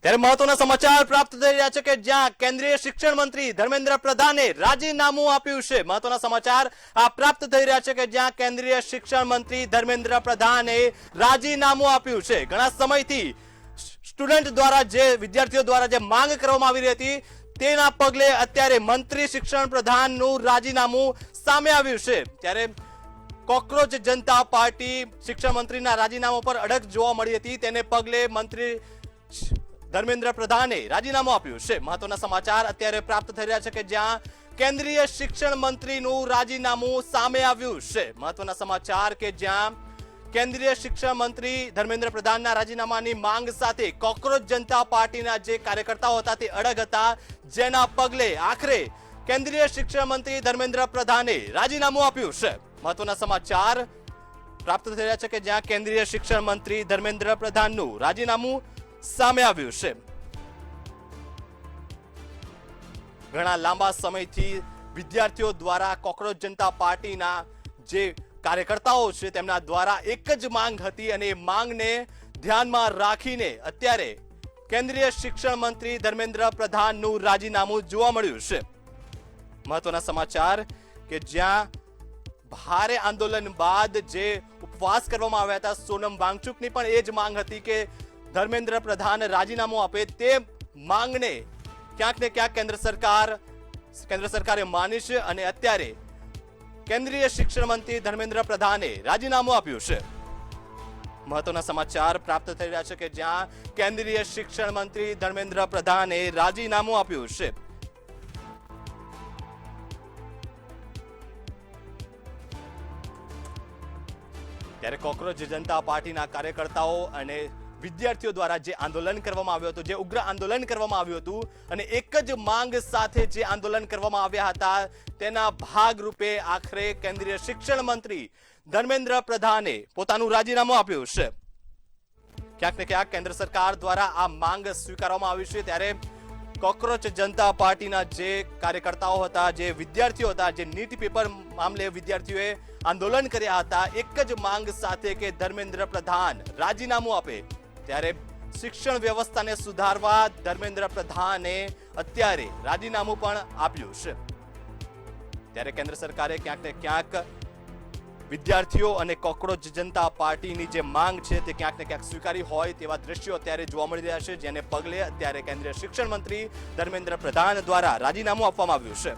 ત્યારે મહત્વના સમાચાર પ્રાપ્ત થઈ રહ્યા છે કે જ્યાં કેન્દ્રીય શિક્ષણ મંત્રી ધર્મેન્દ્ર પ્રધાને રાજીનામું આપ્યું છે। મહત્વના સમાચાર આ પ્રાપ્ત થઈ રહ્યા છે કે જ્યાં કેન્દ્રીય શિક્ષણ મંત્રી ધર્મેન્દ્ર પ્રધાને રાજીનામું આપ્યું છે। ઘણા સમયથી સ્ટુડન્ટ દ્વારા વિદ્યાર્થીઓ દ્વારા જે માંગ કરવામાં આવી રહી હતી તેના પગલે અત્યારે મંત્રી શિક્ષણ પ્રધાનનું રાજીનામું સામે આવ્યું છે। ત્યારે કોકરોચ જનતા પાર્ટી શિક્ષણ મંત્રીના રાજીનામા પર અડગ જોવા મળી હતી, તેને પગલે મંત્રી ધર્મેન્દ્ર પ્રધાને રાજીનામું આપ્યું છે। મહત્વના સમાચાર અત્યારે પ્રાપ્ત થઈ રહ્યા છે કે જ્યાં કેન્દ્રીય શિક્ષણ મંત્રીનું રાજીનામું સામે આવ્યું છે। મહત્વના સમાચાર કે જ્યાં કેન્દ્રીય શિક્ષણ મંત્રી ધર્મેન્દ્ર પ્રધાનના રાજીનામાની માંગ સાથે કોકરોચ જનતા પાર્ટીના જે કાર્યકર્તાઓ હતા તે અડગ હતા, જેના પગલે આખરે કેન્દ્રીય શિક્ષણ મંત્રી ધર્મેન્દ્ર પ્રધાને રાજીનામું આપ્યું છે। મહત્વના સમાચાર પ્રાપ્ત થઈ રહ્યા છે કે જ્યાં કેન્દ્રીય શિક્ષણ મંત્રી ધર્મેન્દ્ર પ્રધાનનું રાજીનામું સામે આવ્યું છે। ઘણા લાંબા સમયથી વિદ્યાર્થીઓ દ્વારા કોકરોચ જનતા પાર્ટીના જે કાર્યકર્તાઓ છે તેમના દ્વારા એક જ માંગ હતી અને એ માંગને ધ્યાનમાં રાખીને અત્યારે કેન્દ્રીય શિક્ષણ મંત્રી ધર્મેન્દ્ર પ્રધાનનું રાજીનામું જોવા મળ્યું છે। મહત્વના સમાચાર કે જ્યાં ભારે આંદોલન બાદ જે ઉપવાસ કરવામાં આવ્યા હતા સોનમ વાંગચુકની પણ એ જ માંગ હતી કે ધર્મેન્દ્ર પ્રધાન રાજીનામું આપે, તે માંગને ક્યાંક ને ક્યાંક કેન્દ્ર સરકારે માની છે અને અત્યારે કેન્દ્રીય શિક્ષણ મંત્રી ધર્મેન્દ્ર પ્રધાને રાજીનામું આપ્યું છે। મહત્વના સમાચાર પ્રાપ્ત થઈ રહ્યા છે કે જ્યાં કેન્દ્રીય શિક્ષણ મંત્રી ધર્મેન્દ્ર પ્રધાને રાજીનામું આપ્યું છે। ત્યારે કોકરોચ જનતા પાર્ટીના કાર્યકર્તાઓ અને વિદ્યાર્થીઓ દ્વારા જે આંદોલન કરવામાં આવ્યું હતું, જે ઉગ્ર આંદોલન કરવામાં આવ્યું હતું અને એક જ માંગ સાથે જે આંદોલન કરવામાં આવ્યા હતા તેના ભાગરૂપે આખરે કેન્દ્રીય શિક્ષણ મંત્રી ધર્મેન્દ્ર પ્રધાને પોતાનું રાજીનામું આપ્યું છે। ક્યાંક ને ક્યાંક કેન્દ્ર સરકાર દ્વારા આ માંગ સ્વીકારવામાં આવી છે, ત્યારે કોકરોચ જનતા પાર્ટીના જે કાર્યકર્તાઓ હતા, જે વિદ્યાર્થીઓ હતા, જે નીટ પેપર મામલે વિદ્યાર્થીઓએ આંદોલન કર્યા હતા એક જ માંગ સાથે કે ધર્મેન્દ્ર પ્રધાન રાજીનામું આપે, ત્યારે શિક્ષણ વ્યવસ્થાને સુધારવા ધર્મેન્દ્ર પ્રધાને અત્યારે રાજીનામું પણ આપ્યું છે। ત્યારે કેન્દ્ર સરકારે ક્યાંક ને ક્યાંક વિદ્યાર્થીઓ અને કોકરોચ જનતા પાર્ટીની જે માંગ છે તે ક્યાંક ને ક્યાંક સ્વીકારી હોય તેવા દ્રશ્યો અત્યારે જોવા મળી રહ્યા છે, જેને પગલે અત્યારે કેન્દ્રીય શિક્ષણ મંત્રી ધર્મેન્દ્ર પ્રધાન દ્વારા રાજીનામું આપવામાં આવ્યું છે।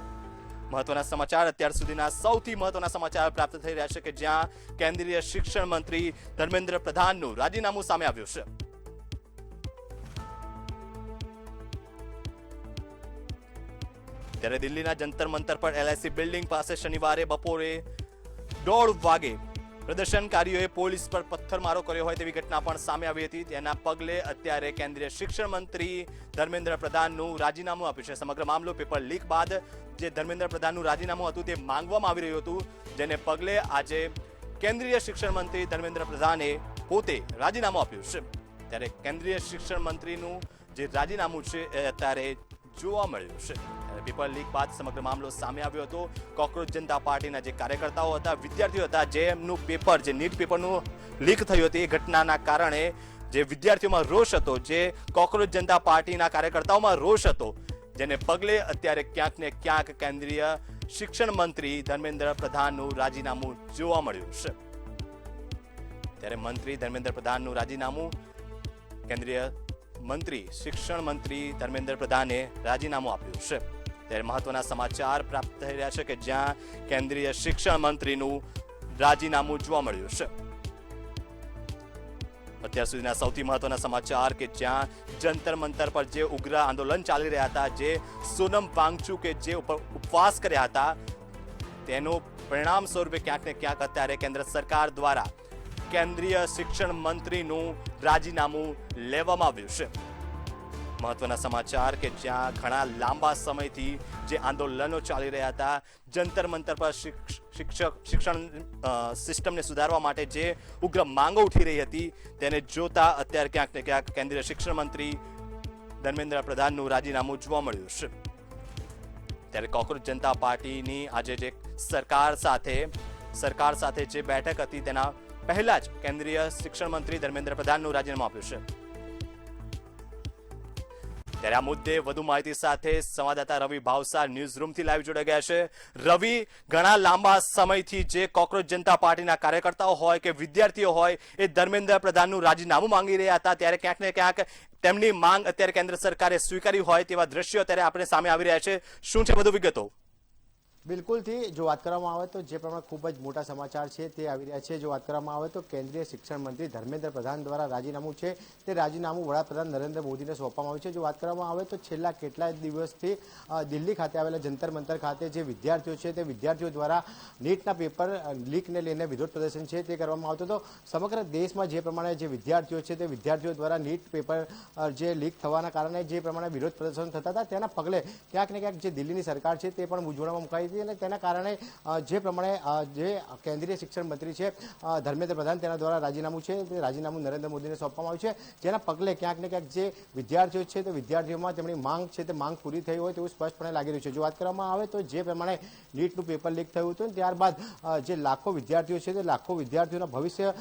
મહત્વના સમાચાર અત્યાર સુધીના સૌથી મહત્વના સમાચાર પ્રાપ્ત થઈ રહ્યા છે કે જ્યાં કેન્દ્રીય શિક્ષણ મંત્રી ધર્મેન્દ્ર પ્રધાનનું રાજીનામું સામે આવ્યું છે। ત્યારે દિલ્હીના જંતર મંતર પર LIC બિલ્ડિંગ પાસે શનિવારે બપોરે 1:30 વાગે પ્રદર્શનકારીઓએ પોલીસ પર પથ્થરમારો કર્યો હોય તેવી ઘટના પણ સામે આવી હતી। તેના પગલે અત્યારે કેન્દ્રીય શિક્ષણ મંત્રી ધર્મેન્દ્ર પ્રધાનનું રાજીનામું આપ્યું છે। સમગ્ર મામલો પેપર લીક બાદ જે ધર્મેન્દ્ર પ્રધાનનું રાજીનામું હતું તે માંગવામાં આવી રહ્યું હતું, જેને પગલે આજે કેન્દ્રીય શિક્ષણ મંત્રી ધર્મેન્દ્ર પ્રધાને પોતે રાજીનામું આપ્યું છે। ત્યારે કેન્દ્રીય શિક્ષણ મંત્રીનું જે રાજીનામું છે એ અત્યારે જોવા મળ્યું છે। પેપર લીક બાદ સમગ્ર મામલો સામે આવ્યો હતો। કોકરોચ જનતા પાર્ટીના જે કાર્યકર્તાઓ હતા, વિદ્યાર્થીઓ હતા, જેમનું પેપર જે નીટ પેપરનું લીક થયું હતું, એ ઘટનાના કારણે જે વિદ્યાર્થીઓમાં રોષ હતો, જે કોકરોચ જનતા પાર્ટીના કાર્યકર્તાઓમાં રોષ હતો, જેને પગલે અત્યારે ક્યાંક ને ક્યાંક કેન્દ્રીય શિક્ષણ મંત્રી ધર્મેન્દ્ર પ્રધાનનું રાજીનામું જોવા મળ્યું છે। ત્યારે મંત્રી ધર્મેન્દ્ર પ્રધાનનું રાજીનામું કેન્દ્રીય મંત્રી શિક્ષણ મંત્રી ધર્મેન્દ્ર પ્રધાને રાજીનામું આપ્યું છે। ત્યારે મહત્વના સમાચાર પ્રાપ્ત થઈ રહ્યા છે કે જ્યાં કેન્દ્રીય શિક્ષણ મંત્રીનું રાજીનામું જોવા મળ્યું છે। અત્યાર સુધીના સૌથી મહત્વના સમાચાર કે જ્યાં જંતર મંતર પર જે ઉગ્ર આંદોલન ચાલી રહ્યા હતા, જે સોનમ વાંગચુકે જે ઉપવાસ કર્યા હતા, તેનું પરિણામ સ્વરૂપે ક્યાંક ને ક્યાંક અત્યારે કેન્દ્ર સરકાર દ્વારા કેન્દ્રીય શિક્ષણ મંત્રીનું રાજીનામું લેવામાં આવ્યું છે। મહત્વના સમાચાર કે જ્યાં ઘણા લાંબા સમયથી જે આંદોલનો ચાલી રહ્યા હતા, જંતર મંતર પર શિક્ષણ સિસ્ટમને સુધારવા માટે જે ઉગ્ર માંગો ઉઠી રહી હતી, તેને જોતા અત્યારે ક્યાંક ને ક્યાંક કેન્દ્રીય શિક્ષણ મંત્રી ધર્મેન્દ્ર પ્રધાનનું રાજીનામું જોવા મળ્યું છે। ત્યારે કોકરોચ જનતા પાર્ટીની આજે જે સરકાર સાથે જે બેઠક હતી તેના પહેલા જ કેન્દ્રીય શિક્ષણ મંત્રી ધર્મેન્દ્ર પ્રધાનનું રાજીનામું આપ્યું છે। ત્યારે આ મુદ્દે વધુ માહિતી સાથે સંવાદદાતા રવિ ભાવસાર ન્યૂઝ રૂમથી લાઈવ જોડાઈ ગયા છે. રવિ, ઘણા લાંબા સમયથી જે કોકરોચ જનતા પાર્ટીના કાર્યકર્તાઓ હોય કે વિદ્યાર્થીઓ હોય એ ધર્મેન્દ્ર પ્રધાનનું રાજીનામું માંગી રહ્યા હતા, ત્યારે ક્યાંક ને ક્યાંક તેમની માંગ અત્યારે કેન્દ્ર સરકારે સ્વીકારી હોય તેવા દ્રશ્યો અત્યારે આપણે સામે આવી રહ્યા છે. શું છે વધુ વિગતો? બિલકુલથી જો વાત કરવામાં આવે તો જે પ્રમાણે ખૂબ જ મોટા સમાચાર છે તે આવી રહ્યા છે. જો વાત કરવામાં આવે તો કેન્દ્રીય શિક્ષણ મંત્રી ધર્મેન્દ્ર પ્રધાન દ્વારા રાજીનામું છે તે રાજીનામું વડાપ્રધાન નરેન્દ્ર મોદીને સોંપવામાં આવ્યું છે. જો વાત કરવામાં આવે તો છેલ્લા કેટલાય દિવસથી દિલ્હી ખાતે આવેલા જંતર મંતર ખાતે જે વિદ્યાર્થીઓ છે તે વિદ્યાર્થીઓ દ્વારા નીટના પેપર લીકને લઈને વિરોધ પ્રદર્શન છે તે કરવામાં આવતું હતો. સમગ્ર દેશમાં જે પ્રમાણે જે વિદ્યાર્થીઓ છે તે વિદ્યાર્થીઓ દ્વારા નીટ પેપર જે લીક થવાના કારણે જે પ્રમાણે વિરોધ પ્રદર્શન થતા હતા તેના પગલે ક્યાંક ને ક્યાંક જે દિલ્હીની સરકાર છે તે પણ મૂંઝવણમાં મુકાઈ હતી અને તેના કારણે જે પ્રમાણે જે કેન્દ્રીય શિક્ષણ મંત્રી છે ધર્મેન્દ્ર પ્રધાન તેના દ્વારા રાજીનામું છે તે રાજીનામું નરેન્દ્ર મોદીને સોંપવામાં આવ્યું છે, જેના પગલે ક્યાંક ને ક્યાંક જે વિદ્યાર્થીઓ છે તે વિદ્યાર્થીઓમાં તેમની માંગ છે તે માંગ પૂરી થઈ હોય તેવું સ્પષ્ટપણે લાગી રહ્યું છે. જો વાત કરવામાં આવે તો જે પ્રમાણે નીટનું પેપર લીક થયું હતું ત્યારબાદ જે લાખો વિદ્યાર્થીઓ છે તે લાખો વિદ્યાર્થીઓના ભવિષ્ય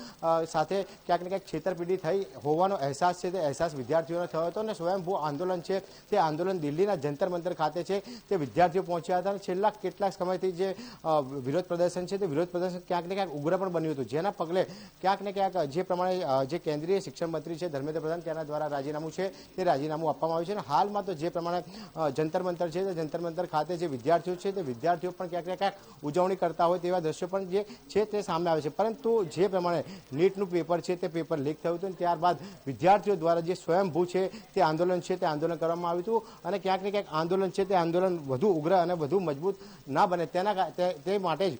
સાથે ક્યાંક ને ક્યાંક છેતરપિંડી થઈ હોવાનો અહેસાસ છે તે અહેસાસ વિદ્યાર્થીઓને થયો હતો અને સ્વયંભૂ આંદોલન છે તે આંદોલન દિલ્હીના જંતર મંતર ખાતે છે તે વિદ્યાર્થીઓ પહોંચ્યા હતા અને છેલ્લા કેટલાક સમયથી જે વિરોધ પ્રદર્શન છે તે વિરોધ પ્રદર્શન ક્યાંક ને ક્યાંક ઉગ્ર પણ બન્યું હતું, જેના પગલે ક્યાંક ને ક્યાંક જે પ્રમાણે જે કેન્દ્રીય શિક્ષણ મંત્રી છે ધર્મેન્દ્ર પ્રધાન તેના દ્વારા રાજીનામું છે તે રાજીનામું આપવામાં આવ્યું છે. અને હાલમાં તો જે પ્રમાણે જંતર મંતર છે તે જંતર મંતર ખાતે જે વિદ્યાર્થીઓ છે તે વિદ્યાર્થીઓ પણ ક્યાંક ને ક્યાંક ઉજવણી કરતા હોય તેવા દ્રશ્યો પણ જે છે તે સામે આવે છે. પરંતુ જે પ્રમાણે નીટનું પેપર છે તે પેપર લીક થયું હતું ત્યારબાદ વિદ્યાર્થીઓ દ્વારા જે સ્વયંભૂ છે તે આંદોલન છે તે આંદોલન કરવામાં આવ્યું હતું અને ક્યાંક ને ક્યાંક આંદોલન છે તે આંદોલન વધુ ઉગ્ર અને વધુ મજબૂત ના બને તે માટે જ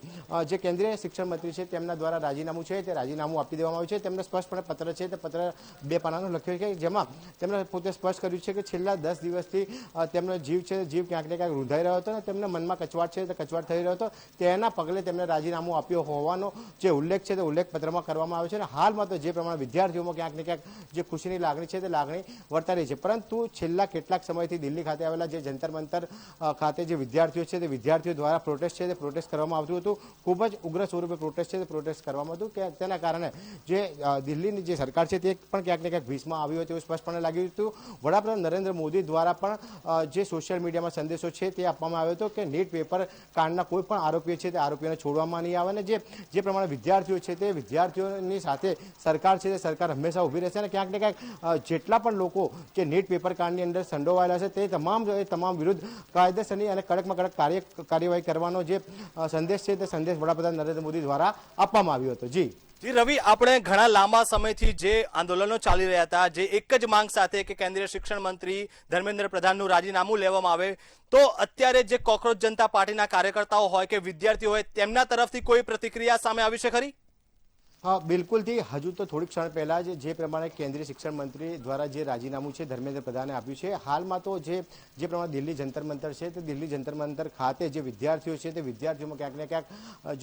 જે કેન્દ્રીય શિક્ષણ મંત્રી છે તેમના દ્વારા રાજીનામું છે તે રાજીનામું આપી દેવામાં આવ્યું છે. તેમને સ્પષ્ટપણે પત્ર છે તે પત્ર 2 પાનાનું લખ્યું છે જેમાં તેમણે પોતે સ્પષ્ટ કર્યું છે કે છેલ્લા 10 દિવસથી તેમનો જીવ છે જીવ ક્યાંક ને ક્યાંક રૂંધાઈ રહ્યો હતો અને તેમના મનમાં કચવાટ છે તે કચવાટ થઈ રહ્યો હતો, તેના પગલે તેમને રાજીનામું આપ્યો હોવાનો જે ઉલ્લેખ છે તે ઉલ્લેખ પત્રમાં કરવામાં આવ્યો છે. અને હાલમાં તો જે પ્રમાણે વિદ્યાર્થીઓમાં ક્યાંક ને ક્યાંક જે ખુશીની લાગણી છે તે લાગણી વર્તાઈ રહી છે. પરંતુ છેલ્લા કેટલાક સમયથી દિલ્હી ખાતે આવેલા જે જંતર મંતર ખાતે જે વિદ્યાર્થીઓ છે તે વિદ્યાર્થીઓ દ્વારા પ્રોટેસ્ટ છે તે પ્રોટેસ્ટ કરવામાં આવતું હતું. ખૂબ જ ઉગ્ર સ્વરૂપે પ્રોટેસ્ટ છે તે પ્રોટેસ્ટ કરવામાં હતું કે તેના કારણે જે દિલ્હીની જે સરકાર છે તે પણ ક્યાંક ને ક્યાંક ભીષમાં આવી હોય તેવું સ્પષ્ટપણે લાગ્યું હતું. વડાપ્રધાન નરેન્દ્ર મોદી દ્વારા પણ જે સોશિયલ મીડિયામાં સંદેશો છે તે આપવામાં આવ્યો હતો કે નીટ પેપર કાંડના કોઈ પણ આરોપીઓ છે તે આરોપીઓને છોડવામાં નહીં આવે અને જે પ્રમાણે વિદ્યાર્થીઓ છે તે વિદ્યાર્થીઓની સાથે સરકાર છે તે સરકાર હંમેશા ઊભી રહેશે અને ક્યાંક ને ક્યાંક જેટલા પણ લોકો કે નીટ પેપર કાંડની અંદર સંડોવાયેલા છે તે તમામ વિરુદ્ધ કાયદેસરની અને કડકમાં કડક કાર્યવાહી કરવાનો જે સંદેશ છે તે સંદેશ વડાપ્રધાન નરેન્દ્ર મોદી દ્વારા આપવામાં આવ્યો હતો. જી રવિ, આપણે ઘણા લાંબા સમયથી જે આંદોલનો ચાલી રહ્યા હતા, જે એક જ માંગ સાથે કે કેન્દ્રીય શિક્ષણ મંત્રી ધર્મેન્દ્ર પ્રધાનનું રાજીનામું લેવામાં આવે, તો અત્યારે જે કોકરોચ જનતા પાર્ટીના કાર્યકર્તાઓ હોય કે વિદ્યાર્થીઓ હોય તેમના તરફથી કોઈ પ્રતિક્રિયા સામે આવી છે ખરી? હા, બિલકુલથી હજુ તો થોડીક ક્ષણ પહેલા જ જે પ્રમાણે કેન્દ્રીય શિક્ષણ મંત્રી દ્વારા જે રાજીનામું છે ધર્મેન્દ્ર પ્રધાને આપ્યું છે, હાલમાં તો જે પ્રમાણે દિલ્હી જંતર મંતર છે તે દિલ્હી જંતર મંતર ખાતે જે વિદ્યાર્થીઓ છે તે વિદ્યાર્થીઓમાં ક્યાંક ને ક્યાંક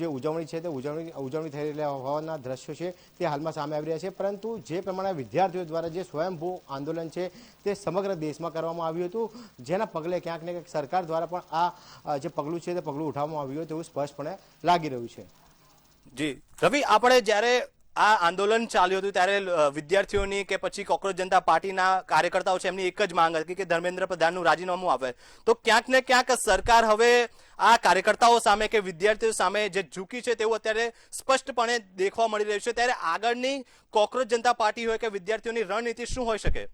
જે ઉજવણી છે તે ઉજવણી થઈ રહેલા હોવાના દ્રશ્યો છે તે હાલમાં સામે આવી રહ્યા છે. પરંતુ જે પ્રમાણે વિદ્યાર્થીઓ દ્વારા જે સ્વયંભૂ આંદોલન છે તે સમગ્ર દેશમાં કરવામાં આવ્યું હતું, જેના પગલે ક્યાંક ને ક્યાંક સરકાર દ્વારા પણ આ જે પગલું છે તે પગલું ઉઠાવવામાં આવ્યું હોય તેવું સ્પષ્ટપણે લાગી રહ્યું છે. જી રવિ, આપણે જ્યારે આ આંદોલન ચાલ્યું હતું ત્યારે વિદ્યાર્થીઓની કે પછી કોકરોચ જનતા પાર્ટીના કાર્યકર્તાઓ છે એમની એક જ માંગ હતી કે ધર્મેન્દ્ર પ્રધાનનું રાજીનામું આપે, તો ક્યાંક ને ક્યાંક સરકાર હવે આ કાર્યકર્તાઓ સામે કે વિદ્યાર્થીઓ સામે જે ઝૂકી છે તેવું અત્યારે સ્પષ્ટપણે દેખવા મળી રહ્યું છે. ત્યારે આગળની કોકરોચ જનતા પાર્ટી હોય કે વિદ્યાર્થીઓની રણનીતિ શું હોઈ શકે?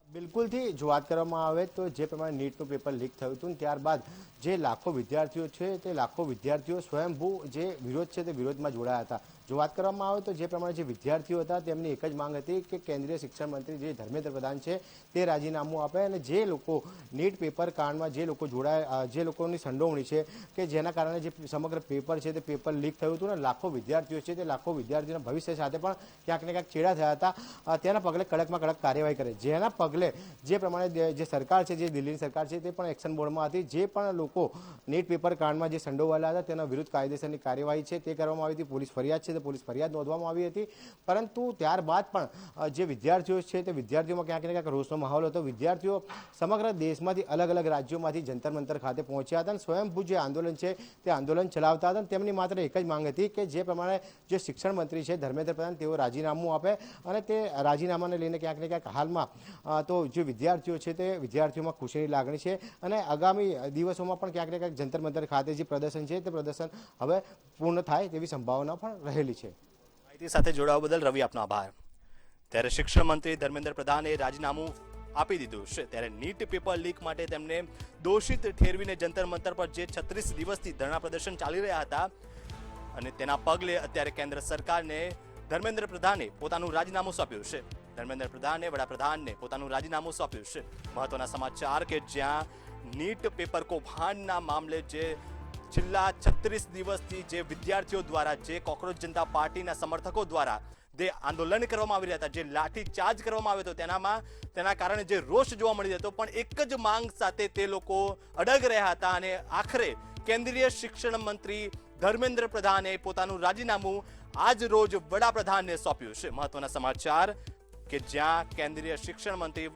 બિલકુલથી જો વાત કરવામાં આવે તો જે પ્રમાણે નીટનું પેપર લીક થયું હતું ત્યારબાદ જે લાખો વિદ્યાર્થીઓ છે તે લાખો વિદ્યાર્થીઓ સ્વયંભૂ જે વિરોધ છે તે વિરોધમાં જોડાયા હતા. જો વાત કરવામાં આવે તો જે પ્રમાણે જે વિદ્યાર્થીઓ હતા તેમની એક જ માંગ હતી કે કેન્દ્રીય શિક્ષણ મંત્રી જે ધર્મેન્દ્ર પ્રધાન છે તે રાજીનામું આપે અને જે લોકો નીટ પેપર કાંડમાં જે લોકો જોડાયા, જે લોકોની સંડોવણી છે કે જેના કારણે જે સમગ્ર પેપર છે તે પેપર લીક થયું હતું અને લાખો વિદ્યાર્થીઓ છે તે લાખો વિદ્યાર્થીઓના ભવિષ્ય સાથે પણ ક્યાંક ને ક્યાંક ચેડા થયા હતા, તેના પગલે કડકમાં કડક કાર્યવાહી કરે, જેના પગલે જે પ્રમાણે જે સરકાર છે જે દિલ્હીની સરકાર છે તે પણ એક્શન મોડમાં હતી. જે પણ લોકો લોકો નીટ પેપર કાંડમાં જે સંડોવાયેલા હતા તેના વિરુદ્ધ કાયદેસરની કાર્યવાહી છે તે કરવામાં આવી હતી. પોલીસ ફરિયાદ છે તે પોલીસ ફરિયાદ નોંધવામાં આવી હતી. પરંતુ ત્યારબાદ પણ જે વિદ્યાર્થીઓ છે તે વિદ્યાર્થીઓમાં ક્યાંક ને ક્યાંક રોષનો માહોલ હતો. વિદ્યાર્થીઓ સમગ્ર દેશમાંથી અલગ અલગ રાજ્યોમાંથી જંતર મંતર ખાતે પહોંચ્યા હતા અને સ્વયંભૂ જે આંદોલન છે તે આંદોલન ચલાવતા હતા. તેમની માત્ર એક જ માંગ હતી કે જે પ્રમાણે જે શિક્ષણ મંત્રી છે ધર્મેન્દ્ર પ્રધાન તેઓ રાજીનામું આપે અને તે રાજીનામાને લઈને ક્યાંક ને ક્યાંક હાલમાં તો જે વિદ્યાર્થીઓ છે તે વિદ્યાર્થીઓમાં ખુશીની લાગણી છે અને આગામી દિવસોમાં પણ ક્યાંક ને ક્યાંક જંતર મંતર ખાતે જે પ્રદર્શન છે તે પ્રદર્શન હવે પૂર્ણ થાય તેવી સંભાવના પણ રહેલી છે. માહિતી સાથે જોડાવા બદલ રવિ આપનો આભાર. ત્યારે શિક્ષણ મંત્રી ધર્મેન્દ્ર પ્રધાને રાજીનામું આપી દીધું છે. ત્યારે નીટ પેપર લીક માટે તેમને દોષિત ઠેરવીને જંતર મંતર પર જે 36 દિવસથી ધરણા પ્રદર્શન ચાલી રહ્યા હતા અને તેના પગલે અત્યારે કેન્દ્ર સરકારને ધર્મેન્દ્ર પ્રધાને પોતાનું રાજીનામું સોંપ્યું છે. ધર્મેન્દ્ર પ્રધાને વડાપ્રધાનને પોતાનું રાજીનામું સોંપ્યું છે. મહત્વના સમાચાર કે જ્યાં નીટ પેપર કૌભાંડના મામલે જે છેલ્લા 36 દિવસથી જે વિદ્યાર્થીઓ દ્વારા જે કોકરોચ જનતા પાર્ટીના સમર્થકો દ્વારા જે આંદોલન કરવામાં આવી રહ્યા હતા, જે લાઠી ચાર્જ કરવામાં આવ્યો હતો, તેના કારણે જે રોષ જોવા મળી હતો, પણ એક જ માંગ સાથે તે લોકો અડગ રહ્યા હતા અને આખરે કેન્દ્રીય શિક્ષણ મંત્રી ધર્મેન્દ્ર પ્રધાને પોતાનું રાજીનામું આજ રોજ વડાપ્રધાનને સોંપ્યું છે. મહત્વના સમાચાર કે જ્યાં કેન્દ્રીય શિક્ષણ મંત્રી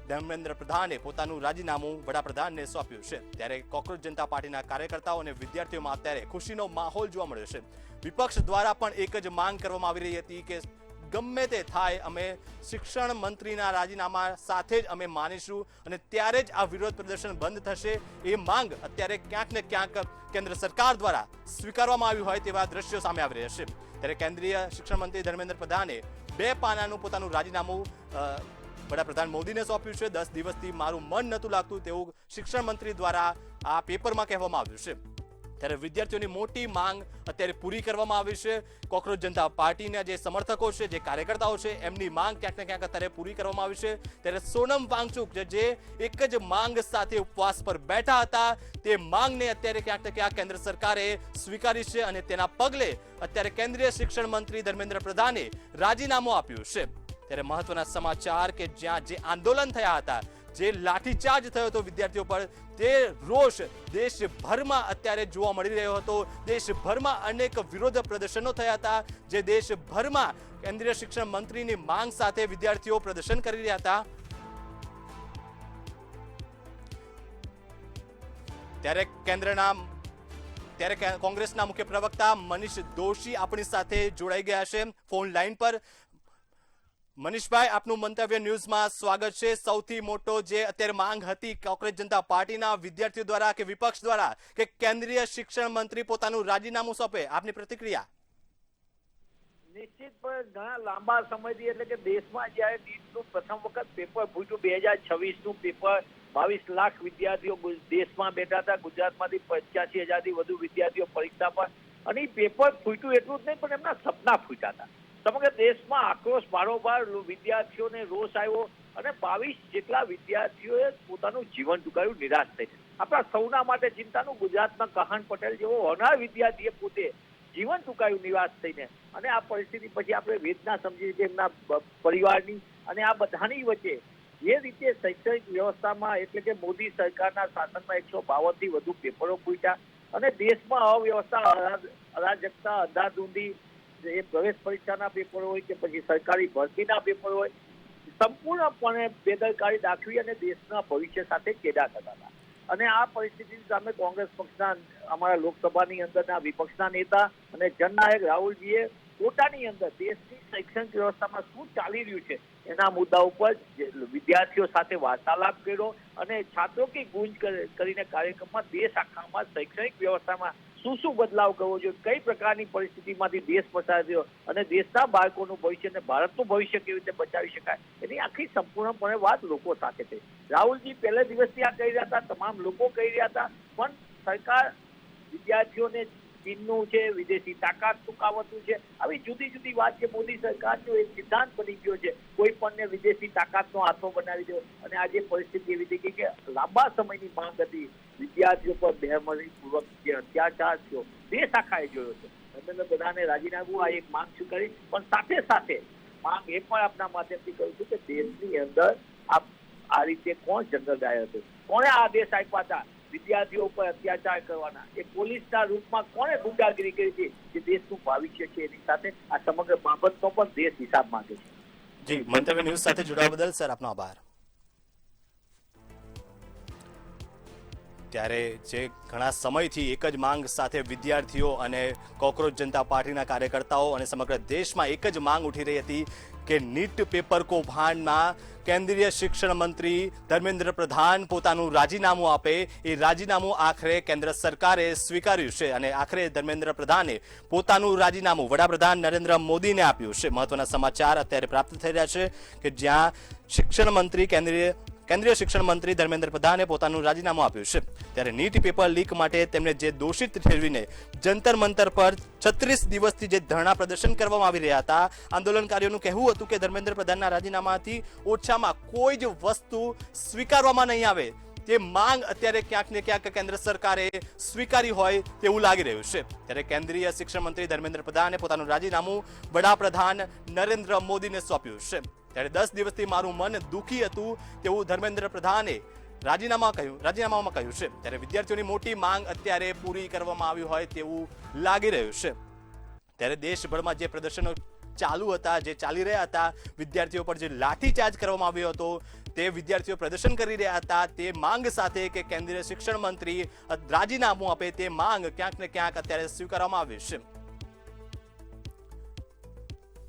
ધર્મેન્દ્ર પ્રધાને પોતાનું રાજીનામું વડાપ્રધાનને સોંપ્યું છે. ત્યારે કોકરોચ જનતા પાર્ટીના કાર્યકર્તાઓ અને વિદ્યાર્થીઓમાં અત્યારે ખુશીનો માહોલ જોવા મળ્યો છે. વિપક્ષ દ્વારા પણ એક જ માંગ કરવામાં આવી રહી હતી કે ગમે તે થાય અમે શિક્ષણ મંત્રીના રાજીનામા સાથે જ અમે માનીશું અને ત્યારે જ આ વિરોધ પ્રદર્શન બંધ થશે. એ માંગ અત્યારે ક્યાંક ને ક્યાંક કેન્દ્ર સરકાર દ્વારા સ્વીકારવામાં આવ્યું હોય તેવા દ્રશ્યો સામે આવી રહ્યા છે. ત્યારે કેન્દ્રીય શિક્ષણ મંત્રી ધર્મેન્દ્ર પ્રધાને 2 પાનાનું પોતાનું રાજીનામું વડાપ્રધાન મોદીને સોંપ્યું છે. 10 દિવસથી મારું મન નહોતું લાગતું તેવું શિક્ષણ મંત્રી દ્વારા આ પેપરમાં કહેવામાં આવ્યું છે. ત્યારે વિદ્યાર્થીઓની મોટી માંગ અત્યારે પૂરી કરવામાં આવી છે. કોકરોચ જનતા પાર્ટીના જે સમર્થકો છે, જે કાર્યકર્તાઓ છે, એમની માંગ ક્યાંક ને ક્યાંક અત્યારે પૂરી કરવામાં આવી છે. ત્યારે સોનમ વાંગચુક જે એક જ માંગ સાથે ઉપવાસ પર બેઠા હતા તે માંગને અત્યારે ક્યાંક ને ક્યાંક કેન્દ્ર સરકારે સ્વીકારી છે અને તેના પગલે અત્યારે કેન્દ્રીય શિક્ષણ મંત્રી ધર્મેન્દ્ર પ્રધાને રાજીનામું આપ્યું છે. ત્યારે મહત્વના સમાચાર કે જ્યાં જે આંદોલન થયા હતા, જે લાઠીચાર્જ થયો હતો વિદ્યાર્થીઓ પર, તે રોષ દેશભરમાં અત્યારે જોવા મળી રહ્યો હતો. દેશભરમાં અનેક વિરોધ પ્રદર્શનો થયા હતા, જે દેશભરમાં કેન્દ્રીય શિક્ષણ મંત્રીની માંગ સાથે વિદ્યાર્થીઓ પ્રદર્શન કરી રહ્યા હતા. ત્યારે કોંગ્રેસના મુખ્ય પ્રવક્તા મનીષ દોશી આપણી સાથે જોડાઈ ગયા છે ફોન લાઈન પર. મનીષભાઈ, આપનું મંતવ્ય ન્યૂઝમાં સ્વાગત છે. સૌથી મોટો જે અત્યારે માંગ હતી કોંગ્રેસ જનતા પાર્ટીના વિદ્યાર્થીઓ દ્વારા કે વિપક્ષ દ્વારા કે કેન્દ્રીય શિક્ષણ મંત્રી પોતાનું રાજીનામું સોંપે, આપની પ્રતિક્રિયા? નિશ્ચિતપણે ઘણા લાંબા સમયથી એટલે કે દેશમાં જયારે નીટનું પ્રથમ વખત પેપર ફૂટ્યું 2026નું પેપર 22 લાખ વિદ્યાર્થીઓ દેશમાં બેઠા હતા. ગુજરાતમાંથી 85,000થી વધુ વિદ્યાર્થીઓ પરીક્ષા પર, અને પેપર ફૂટ્યું એટલું જ નહીં પણ એમના સપના ફૂટ્યા હતા. સમગ્ર દેશમાં આક્રોશ બારોબાર, વિદ્યાર્થીઓને રોષ આવ્યો અને 22 જેટલા વિદ્યાર્થીઓએ પોતાનું જીવન ટૂંકાવ્યું નિરાશ થઈને. આપણા સૌના માટે ચિંતાનું ગુજરાતના કહાન પટેલ જેવો હોનાર વિદ્યાર્થીએ પોતે જીવન ટૂંકાવ્યું નિરાશ થઈને. અને આ પરિસ્થિતિ પછી આપણે વેદના સમજી કે એમના પરિવારની અને આ બધાની વચ્ચે જે રીતે શૈક્ષણિક વ્યવસ્થામાં એટલે કે મોદી સરકારના શાસનમાં 152થી વધુ પેપરો ફૂટ્યા અને દેશમાં અવ્યવસ્થા, અરાજકતા, અંધાધૂંધી, એ પ્રવેશ પરીક્ષાના પેપર હોય કે પછી સરકારી ભરતીના પેપર હોય, સંપૂર્ણપણે બેદરકારી દાખવી અને દેશના ભવિષ્ય સાથે ચેડા કરતા હતા. અને આ પરિસ્થિતિ સામે કોંગ્રેસ પક્ષના અમારા લોકસભાની અંદરના વિપક્ષના નેતા અને જનનાયક રાહુલજીએ પોતાની અંદર દેશની શૈક્ષણિક વ્યવસ્થામાં શું ચાલી રહ્યું છે એના મુદ્દા ઉપર વિદ્યાર્થીઓ સાથે વાર્તાલાપ કર્યો અને છાત્રો કી ગૂંજ કરીને કાર્યક્રમમાં દેશ આખામાં શૈક્ષણિક વ્યવસ્થામાં શું બદલાવ કરવો જોઈએ, કઈ પ્રકારની પરિસ્થિતિમાંથી દેશ પસાર થયો અને દેશના બાળકોનું ભવિષ્ય અને ભારતનું ભવિષ્ય કેવી રીતે બચાવી શકાય એની આખી સંપૂર્ણપણે વાત લોકો સાથે થઈ. રાહુલજી પહેલે દિવસથી આ કહી રહ્યા હતા, તમામ લોકો કહી રહ્યા હતા, પણ સરકાર વિદ્યાર્થીઓને ચીનનું છે, વિદેશી તાકાતનું કાવતરું છે, આવી જુદી જુદી વાત છે. મોદી સરકારનો એક સિદ્ધાંત બની ગયો છે, કોઈ પણને વિદેશી તાકાતનો હાથો બનાવી દો. અને આજે પરિસ્થિતિ એવી થઈ ગઈ કે લાંબા સમયની માંગ હતી, વિદ્યાર્થીઓ પર બેરમણીપૂર્વક જે અત્યાચાર થયો દેશ આખાએ જોયો છે. ધર્મેન્દ્ર પ્રધાને રાજીનામું આ એક માંગ સ્વીકારી, પણ સાથે સાથે માંગ એ પણ આપના માધ્યમથી કહ્યું છું કે દેશની અંદર આ રીતે કોણ જંગલ ગાયો હતું, કોણે આદેશ આપ્યા હતા વિદ્યાર્થીઓ ઉપર અત્યાચાર કરવાના, એ પોલીસના રૂપમાં કોણે ગુંડાગીરી કરી છે જે દેશનું ભવિષ્ય છે એની સાથે આ સમગ્ર બાબતનો પણ દેશ હિસાબ માંગે છે. જી, મંતવ્ય ન્યૂઝ સાથે જોડાવા બદલ સર આપનો આભાર. ત્યારે જે ઘણા સમયથી એક જ માંગ સાથે વિદ્યાર્થીઓ અને કોકરોચ જનતા પાર્ટીના કાર્યકર્તાઓ અને સમગ્ર દેશમાં એક જ માંગ ઉઠી રહી હતી કે નીટ પેપર કૌભાંડમાં કેન્દ્રીય શિક્ષણ મંત્રી ધર્મેન્દ્ર પ્રધાન પોતાનું રાજીનામું આપે. એ રાજીનામું આખરે કેન્દ્ર સરકારે સ્વીકાર્યું છે અને આખરે ધર્મેન્દ્ર પ્રધાને પોતાનું રાજીનામું વડાપ્રધાન નરેન્દ્ર મોદીને આપ્યું છે. મહત્વના સમાચાર અત્યારે પ્રાપ્ત થઈ રહ્યા છે કે જ્યાં શિક્ષણ મંત્રી કેન્દ્રીય શિક્ષણ મંત્રી ધર્મેન્દ્ર પ્રધાને પોતાનું રાજીનામું આપ્યું છે. ત્યારે નીટ પેપર લીક માટે તેમને જે દોષિત ઠેરવીને જંતર મંતર પર 36 દિવસથી જે ધરણા પ્રદર્શન કરવામાં આવી રહ્યા હતા, આંદોલનકારીઓનું કહેવું હતું કે ધર્મેન્દ્ર પ્રધાનના રાજીનામાથી ઓછામાં કોઈ જ વસ્તુ સ્વીકારવામાં નહીં આવે. તે માંગ અત્યારે ક્યાંક ને ક્યાંક કેન્દ્ર સરકારે સ્વીકારી હોય તેવું લાગી રહ્યું છે. ત્યારે કેન્દ્રીય શિક્ષણ મંત્રી ધર્મેન્દ્ર પ્રધાને પોતાનું રાજીનામું વડાપ્રધાન નરેન્દ્ર મોદીને સોંપ્યું છે. ત્યારે 10 દિવસથી મારું મન દુઃખી હતું તેવું ધર્મેન્દ્ર પ્રધાને રાજીનામામાં કહ્યું છે. ત્યારે વિદ્યાર્થીઓની મોટી માંગ અત્યારે પૂરી કરવામાં આવી હોય તેવું લાગી રહ્યું છે. ત્યારે દેશભરમાં જે પ્રદર્શનો ચાલુ હતા, જે ચાલી રહ્યા હતા, વિદ્યાર્થીઓ પર જે લાઠીચાર્જ કરવામાં આવ્યો હતો, તે વિદ્યાર્થીઓ પ્રદર્શન કરી રહ્યા હતા તે માંગ સાથે કે કેન્દ્રીય શિક્ષણ મંત્રી રાજીનામું આપે, તે માંગ ક્યાંક ને ક્યાંક અત્યારે સ્વીકારવામાં આવી છે.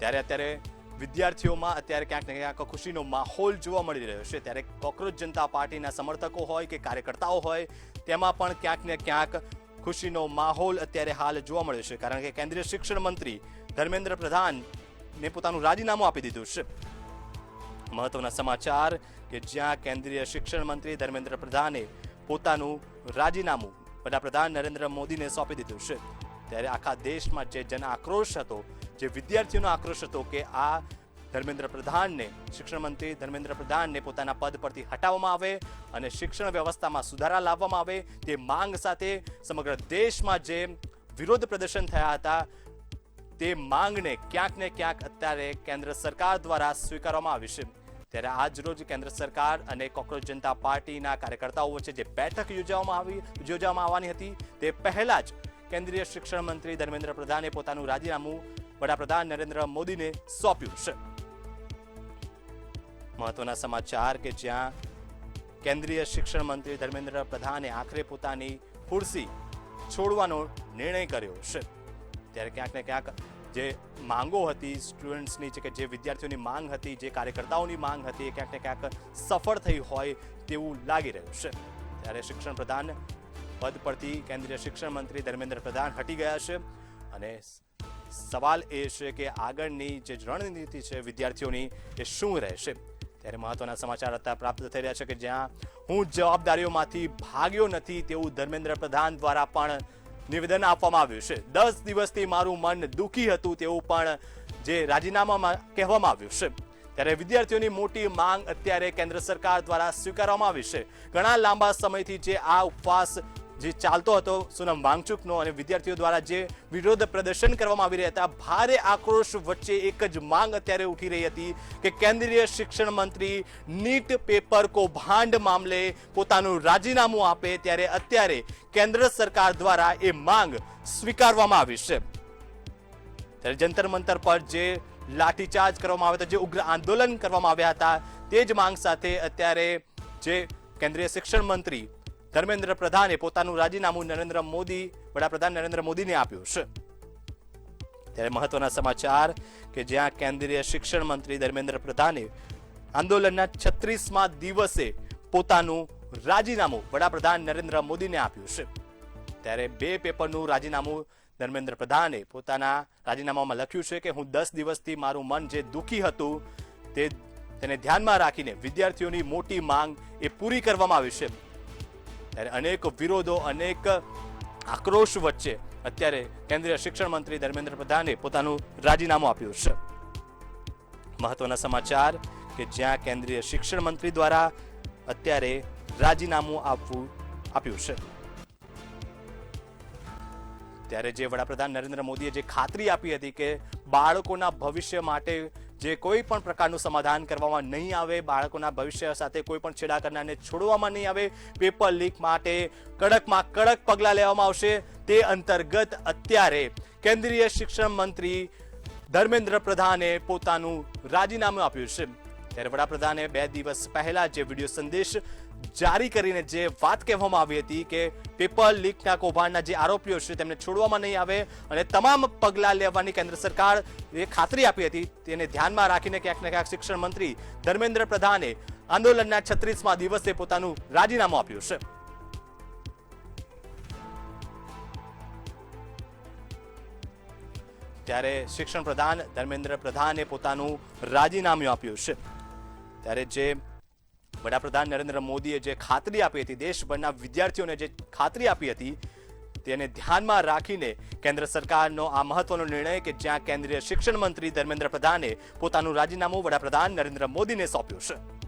ત્યારે અત્યારે વિદ્યાર્થીઓમાં અત્યારે ક્યાંક ને ક્યાંક ખુશીનો માહોલ જોવા મળી રહ્યો છે. ત્યારે કોકરોચ જનતા પાર્ટીના સમર્થકો હોય કે કાર્યકર્તાઓ હોય, તેમાં પણ ક્યાંક ને ક્યાંક ખુશીનો માહોલ અત્યારે હાલ જોવા મળ્યો છે. કારણ કે કેન્દ્રીય શિક્ષણ મંત્રી ધર્મેન્દ્ર પ્રધાનને પોતાનું રાજીનામું આપી દીધું છે. મહત્વના સમાચાર કે જ્યાં કેન્દ્રીય શિક્ષણ મંત્રી ધર્મેન્દ્ર પ્રધાને પોતાનું રાજીનામું વડાપ્રધાન નરેન્દ્ર મોદીને સોંપી દીધું છે. ત્યારે આખા દેશમાં જે જન આક્રોશ હતો, જે વિદ્યાર્થીઓનો આક્રોશ હતો કે આ ધર્મેન્દ્ર પ્રધાનને, શિક્ષણ મંત્રી ધર્મેન્દ્ર પ્રધાનને પોતાના પદ પરથી હટાવવામાં આવે અને શિક્ષણ વ્યવસ્થામાં સુધારા લાવવામાં આવે, તે માંગ સાથે સમગ્ર દેશમાં જે વિરોધ પ્રદર્શન થયા હતા, તે માંગને ક્યાંક ને ક્યાંક અત્યારે કેન્દ્ર સરકાર દ્વારા સ્વીકારવામાં આવી છે. ત્યારે આજ રોજ કેન્દ્ર સરકાર અને કોકરોચ જનતા પાર્ટીના કાર્યકર્તાઓ વચ્ચે જે બેઠક યોજવામાં આવવાની હતી, તે પહેલા જ કેન્દ્રીય શિક્ષણ મંત્રી ધર્મેન્દ્ર પ્રધાને પોતાનું રાજીનામું વડાપ્રધાન નરેન્દ્ર મોદીને સોંપ્યું છે. મહત્વના સમાચાર કે જ્યાં કેન્દ્રીય શિક્ષણ મંત્રી ધર્મેન્દ્ર પ્રધાને આખરે પોતાની ખુરશી છોડવાનો નિર્ણય કર્યો છે. ત્યારે ક્યાંક ને ક્યાંક જે માંગો હતી સ્ટુડન્ટ્સની, કે જે વિદ્યાર્થીઓની માંગ હતી, જે કાર્યકર્તાઓની માંગ હતી, એ ક્યાંક ને ક્યાંક સફળ થઈ હોય તેવું લાગી રહ્યું છે. ત્યારે શિક્ષણ પ્રધાન પદ પરથી કેન્દ્રીય શિક્ષણ મંત્રી ધર્મેન્દ્ર પ્રધાન હટી ગયા છે અને સવાલ એ છે કે આગળની જે રણનીતિ છે વિદ્યાર્થીઓની એ શું રહેશે. ત્યારે મહત્વના સમાચાર અત્યારે પ્રાપ્ત થઈ રહ્યા છે કે જ્યાં હું જવાબદારીઓમાંથી ભાગ્યો નથી તેવું ધર્મેન્દ્ર પ્રધાન દ્વારા પણ નિવેદન આપવામાં આવ્યું છે. 10 દિવસથી મારું મન દુઃખી હતું તેવું પણ જે રાજીનામામાં કહેવામાં આવ્યું છે. ત્યારે વિદ્યાર્થીઓની મોટી માંગ અત્યારે કેન્દ્ર સરકાર દ્વારા સ્વીકારવામાં આવી છે. ઘણા લાંબા સમયથી જે આ ઉપવાસ જે ચાલતો હતો સોનમ વાંગચુકનો અને વિદ્યાર્થીઓ દ્વારા જે વિરોધ પ્રદર્શન કરવામાં આવી રહ્યા હતા, ભારે આક્રોશ વચ્ચે એક જ માંગ અત્યારે ઉઠી રહી હતી કે કેન્દ્રીય શિક્ષણ મંત્રી નીટ પેપર કૌભાંડ મામલે પોતાનું રાજીનામું આપે. ત્યારે અત્યારે કેન્દ્ર સરકાર દ્વારા એ માંગ સ્વીકારવામાં આવી છે. ત્યારે જંતર મંતર પર જે લાઠીચાર્જ કરવામાં આવ્યો હતો, જે ઉગ્ર આંદોલન કરવામાં આવ્યા હતા, તે જ માંગ સાથે અત્યારે જે કેન્દ્રીય શિક્ષણ મંત્રી ધર્મેન્દ્ર પ્રધાને પોતાનું રાજીનામું વડાપ્રધાન નરેન્દ્ર મોદીને આપ્યું છે. ત્યારે મહત્વના સમાચાર કે જ્યાં કેન્દ્રીય શિક્ષણ મંત્રી ધર્મેન્દ્ર પ્રધાને આંદોલનના 36મા દિવસે પોતાનું રાજીનામું વડાપ્રધાન નરેન્દ્ર મોદીને આપ્યું છે. ત્યારે 2 પેપરનું રાજીનામું ધર્મેન્દ્ર પ્રધાને પોતાના રાજીનામામાં લખ્યું છે કે હું 10 દિવસથી મારું મન જે દુઃખી હતું તેને ધ્યાનમાં રાખીને વિદ્યાર્થીઓની મોટી માંગ એ પૂરી કરવામાં આવી છે. ત્યારે અનેક વિરોધો, અનેક આક્રોશ વચ્ચે અત્યારે કેન્દ્રીય શિક્ષણ મંત્રી ધર્મેન્દ્ર પ્રધાને પોતાનું રાજીનામું આપ્યું છે. મહત્વના સમાચાર કે જ્યાં કેન્દ્રીય શિક્ષણ મંત્રી દ્વારા અત્યારે રાજીનામું આપ્યું છે. ત્યારે જે વડાપ્રધાન નરેન્દ્ર મોદીએ જે ખાતરી આપી હતી કે બાળકોના ભવિષ્ય માટે જે કોઈ પણ પ્રકારનું સમાધાન કરવામાં નહીં આવે, બાળકોના ભવિષ્ય સાથે કોઈ પણ છેડા કરનારને છોડવામાં નહીં આવે, પેપર લીક માટે કડકમાં કડક પગલાં લેવામાં આવશે. તે અંતર્ગત અત્યારે કેન્દ્રીય શિક્ષણ મંત્રી ધર્મેન્દ્ર પ્રધાને પોતાનું રાજીનામું આપ્યું છે. ત્યારે વડાપ્રધાને 2 દિવસ પહેલા જે વિડીયો સંદેશ જારી કરીને જે વાત કહેવામાં આવી હતી કે પેપર લીકના કૌભાંડના જે આરોપીઓ છે તેમને છોડવામાં નહીં આવે અને તમામ પગલાં લેવાની કેન્દ્ર સરકાર એ ખાતરી આપી હતી, તેને ધ્યાનમાં રાખીને ક્યાંક ને ક્યાંક શિક્ષણ મંત્રી ધર્મેન્દ્ર પ્રધાને આંદોલનના 36મા દિવસે પોતાનું રાજીનામું આપ્યું છે. ત્યારે શિક્ષણ પ્રધાન ધર્મેન્દ્ર પ્રધાને પોતાનું રાજીનામું આપ્યું છે. ત્યારે જે વડાપ્રધાન નરેન્દ્ર મોદીએ જે ખાતરી આપી હતી, દેશભરના વિદ્યાર્થીઓને જે ખાતરી આપી હતી, તેને ધ્યાનમાં રાખીને કેન્દ્ર સરકારનો આ મહત્વનો નિર્ણય કે જ્યાં કેન્દ્રીય શિક્ષણ મંત્રી ધર્મેન્દ્ર પ્રધાને પોતાનું રાજીનામું વડાપ્રધાન નરેન્દ્ર મોદીને સોંપ્યું છે.